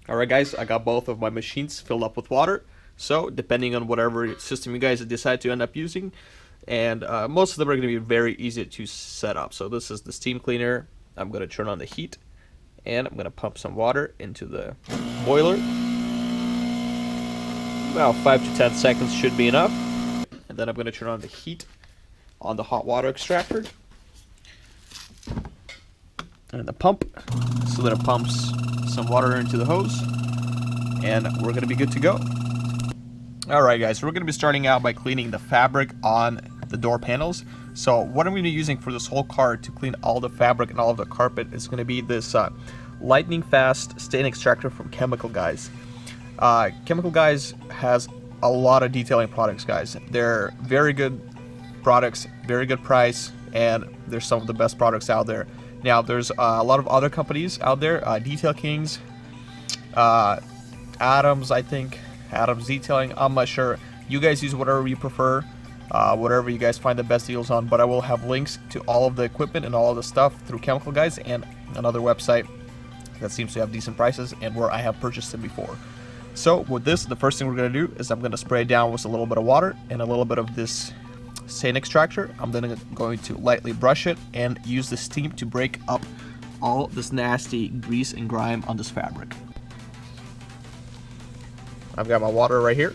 Alright guys, I got both of my machines filled up with water. So depending on whatever system you guys decide to end up using, and most of them are going to be very easy to set up. So this is the steam cleaner. I'm going to turn on the heat, and I'm going to pump some water into the boiler. About 5 to 10 seconds should be enough. And then I'm going to turn on the heat on the hot water extractor and the pump, so that it pumps some water into the hose, and we're going to be good to go. Alright guys, we're going to be starting out by cleaning the fabric on the door panels. So what I'm going to be using for this whole car to clean all the fabric and all of the carpet is going to be this lightning fast stain extractor from Chemical Guys. Chemical Guys has a lot of detailing products, guys. They're very good products, very good price, and they're some of the best products out there. Now there's a lot of other companies out there, Detail Kings, Adams, I think, Adams Detailing, I'm not sure. You guys use whatever you prefer, whatever you guys find the best deals on, but I will have links to all of the equipment and all of the stuff through Chemical Guys and another website that seems to have decent prices and where I have purchased them before. So with this, the first thing we're going to do is I'm going to spray it down with a little bit of water and a little bit of this stain extractor. I'm then going to lightly brush it and use the steam to break up all this nasty grease and grime on this fabric. I've got my water right here.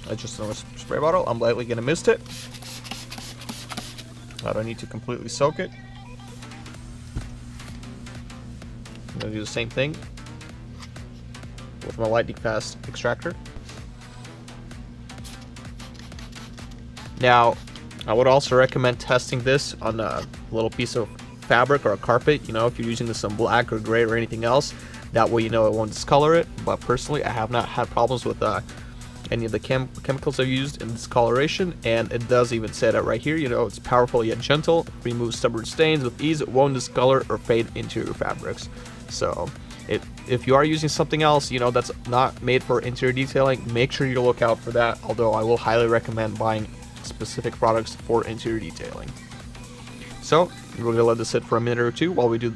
I just in a spray bottle. I'm lightly going to mist it. I don't need to completely soak it. I'm going to do the same thing with my lightning fast extractor. Now, I would also recommend testing this on a little piece of fabric or a carpet, you know, if you're using this on black or gray or anything else. That way you know it won't discolor it. But personally, I have not had problems with any of the chemicals I've used in this coloration, and it does even say that right here, you know, it's powerful yet gentle, removes stubborn stains with ease, it won't discolor or fade interior fabrics. So if you are using something else, you know, that's not made for interior detailing, make sure you look out for that, although I will highly recommend buying specific products for interior detailing. So we're going to let this sit for a minute or two while we do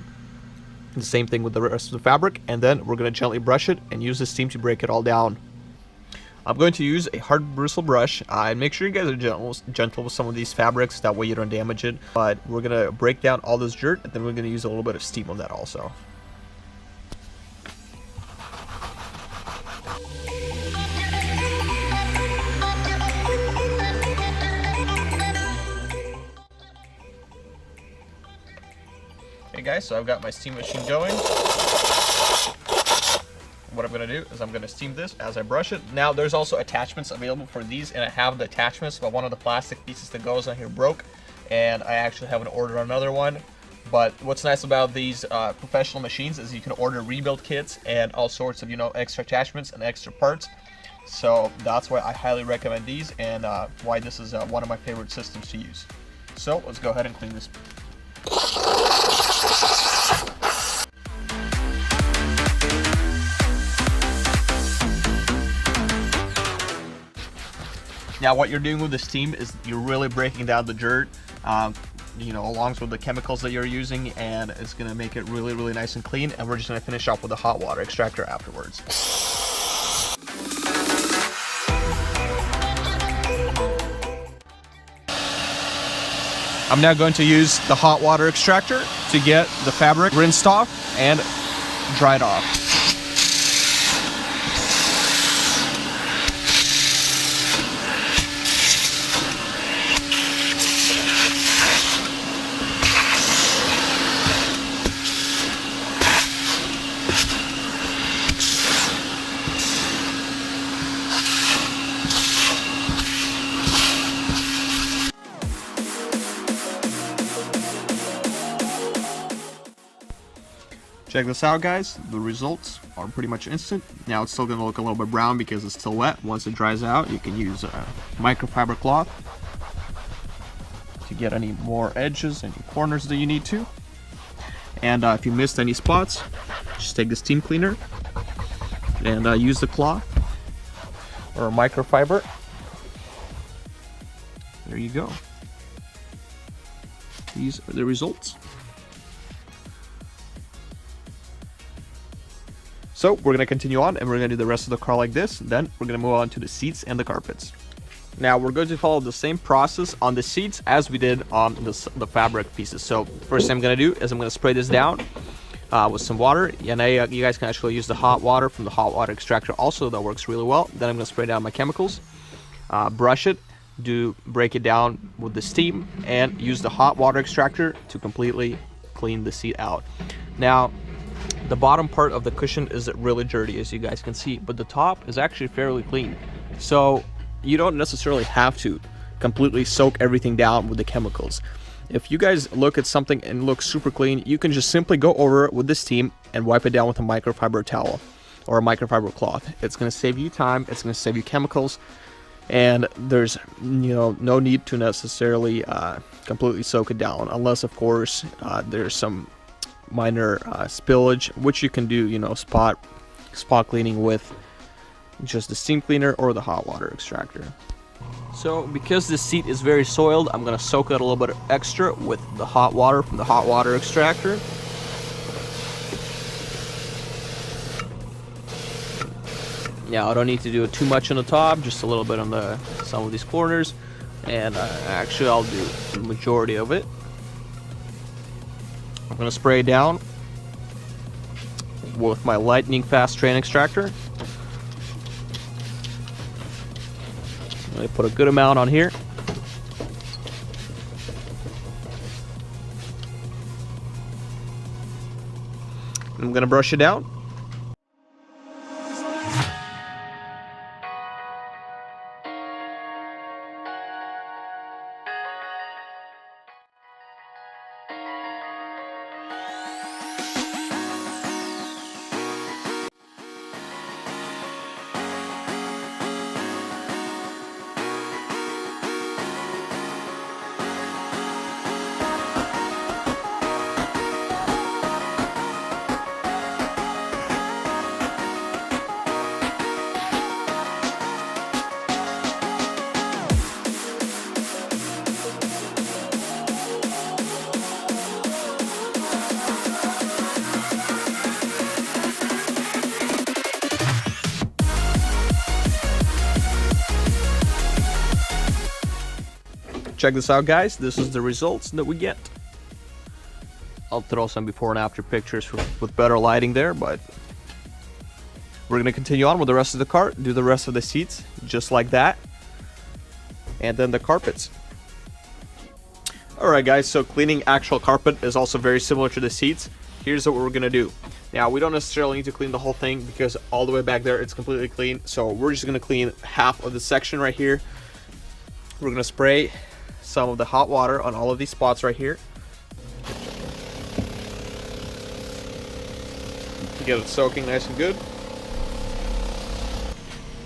the same thing with the rest of the fabric, and then we're going to gently brush it and use the steam to break it all down. I'm going to use a hard bristle brush, and make sure you guys are gentle with some of these fabrics, that way you don't damage it. But we're going to break down all this dirt, and then we're going to use a little bit of steam on that also. Okay guys, so I've got my steam machine going. What I'm going to do is I'm going to steam this as I brush it. Now there's also attachments available for these, and I have the attachments, but one of the plastic pieces that goes on here broke, and I actually haven't ordered another one. But what's nice about these professional machines is you can order rebuild kits and all sorts of, you know, extra attachments and extra parts. So that's why I highly recommend these, and why this is one of my favorite systems to use. So let's go ahead and clean this. Now what you're doing with the steam is you're really breaking down the dirt, you know, along with the chemicals that you're using, and it's going to make it really, really nice and clean. And we're just going to finish off with the hot water extractor afterwards. I'm now going to use the hot water extractor to get the fabric rinsed off and dried off. Check this out, guys. The results are pretty much instant. Now it's still going to look a little bit brown because it's still wet. Once it dries out, you can use a microfiber cloth to get any more edges and corners that you need to. And if you missed any spots, just take the steam cleaner and use the cloth or microfiber. There you go. These are the results. So we're going to continue on, and we're going to do the rest of the car like this. Then we're going to move on to the seats and the carpets. Now we're going to follow the same process on the seats as we did on the fabric pieces. So first thing I'm going to do is I'm going to spray this down with some water, and you guys can actually use the hot water from the hot water extractor also. That works really well. Then I'm going to spray down my chemicals, brush it, break it down with the steam, and use the hot water extractor to completely clean the seat out. Now the bottom part of the cushion is really dirty, as you guys can see, but the top is actually fairly clean. So you don't necessarily have to completely soak everything down with the chemicals. If you guys look at something and look super clean, you can just simply go over it with the steam and wipe it down with a microfiber towel or a microfiber cloth. It's going to save you time, it's going to save you chemicals, and there's no need to necessarily completely soak it down, unless of course there's some minor spillage, which you can do spot cleaning with just the steam cleaner or the hot water extractor. So because this seat is very soiled, I'm going to soak it a little bit extra with the hot water from the hot water extractor. Now I don't need to do it too much on the top, just a little bit on some of these corners, and actually I'll do the majority of it. I'm going to spray down with my lightning fast train extractor. I put a good amount on here. I'm going to brush it down. Check this out, guys. This is the results that we get. I'll throw some before and after pictures with better lighting there, but we're going to continue on with the rest of the car, do the rest of the seats just like that, and then the carpets. Alright guys, so cleaning actual carpet is also very similar to the seats. Here's what we're going to do. Now, we don't necessarily need to clean the whole thing because all the way back there it's completely clean, so we're just going to clean half of the section right here. We're going to spray some of the hot water on all of these spots right here to get it soaking nice and good.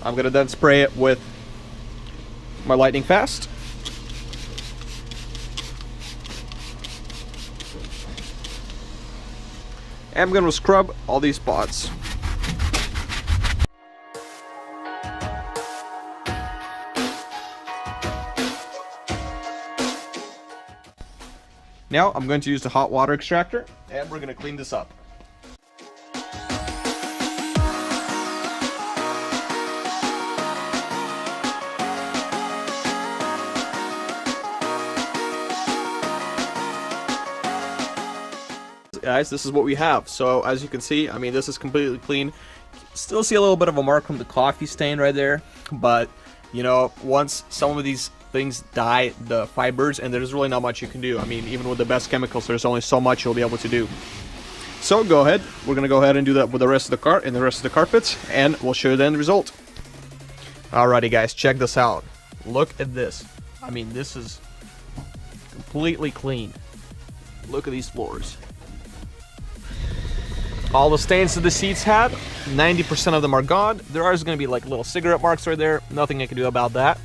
I'm gonna then spray it with my lightning fast. And I'm gonna scrub all these spots. Now I'm going to use the hot water extractor, and we're going to clean this up. Guys, this is what we have. So as you can see, I mean, this is completely clean. Still see a little bit of a mark from the coffee stain right there, but once some of these things dye the fibers, and there's really not much you can do. I mean, even with the best chemicals, there's only so much you'll be able to do. So go ahead, we're gonna go ahead and do that with the rest of the car and the rest of the carpets, and we'll show you the end result. Alrighty guys, check this out. Look at this. I mean, this is completely clean. Look at these floors. All the stains that the seats had, 90% of them are gone. There are going to be like little cigarette marks right there. Nothing I can do about that.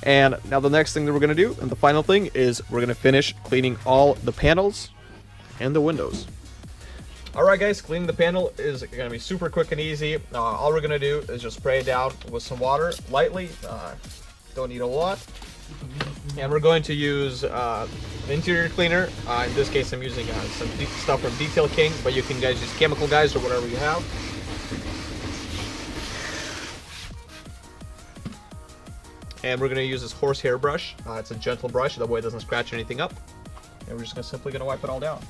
And now the next thing that we're going to do, and the final thing, is we're going to finish cleaning all the panels and the windows. Alright guys, cleaning the panel is going to be super quick and easy. All we're going to do is just spray it down with some water lightly. Don't need a lot. And we're going to use interior cleaner. In this case, I'm using some stuff from Detail King, but you can guys use chemical guys or whatever you have. And we're going to use this horsehair brush. It's a gentle brush, that way it doesn't scratch anything up. And we're just simply going to wipe it all down.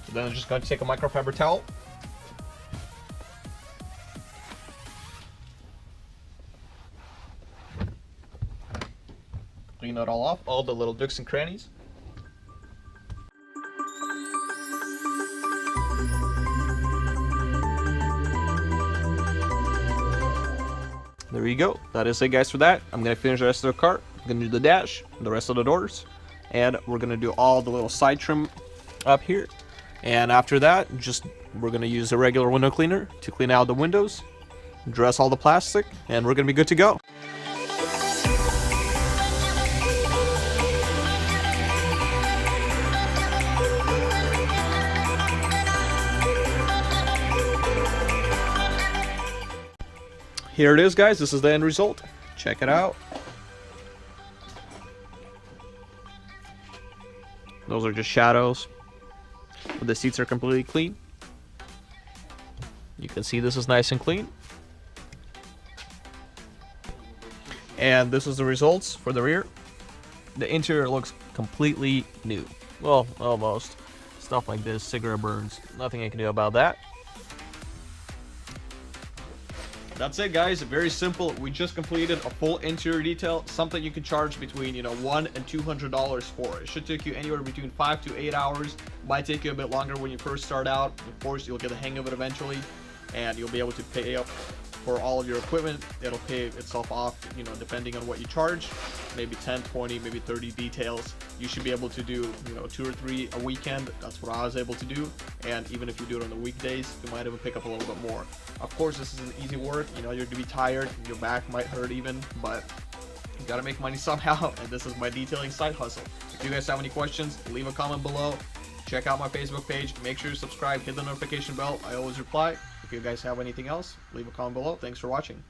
So then I'm just going to take a microfiber towel. Clean it all off, all the little nooks and crannies. There you go. That is it, guys, for that. I'm going to finish the rest of the car. I'm going to do the dash, the rest of the doors, and we're going to do all the little side trim up here. And after that, we're going to use a regular window cleaner to clean out the windows, dress all the plastic, and we're going to be good to go. Here it is, guys. This is the end result. Check it out. Those are just shadows. The seats are completely clean. You can see this is nice and clean. And this is the results for the rear. The interior looks completely new. Well, almost. Stuff like this, cigarette burns. Nothing I can do about that. That's it, guys. Very simple. We just completed a full interior detail, something you can charge between $100 and $200 for. It should take you anywhere between 5 to 8 hours. Might take you a bit longer when you first start out. Of course, you'll get the hang of it eventually, and you'll be able to pay up for all of your equipment. It'll pay itself off, depending on what you charge. Maybe 10, 20, maybe 30 details. You should be able to do, 2 or 3 a weekend. That's what I was able to do. And even if you do it on the weekdays, you might even pick up a little bit more. Of course, this isn't easy work. You're going to be tired. Your back might hurt even, but you got to make money somehow. And this is my detailing side hustle. If you guys have any questions, leave a comment below. Check out my Facebook page. Make sure you subscribe. Hit the notification bell. I always reply. If you guys have anything else, leave a comment below. Thanks for watching.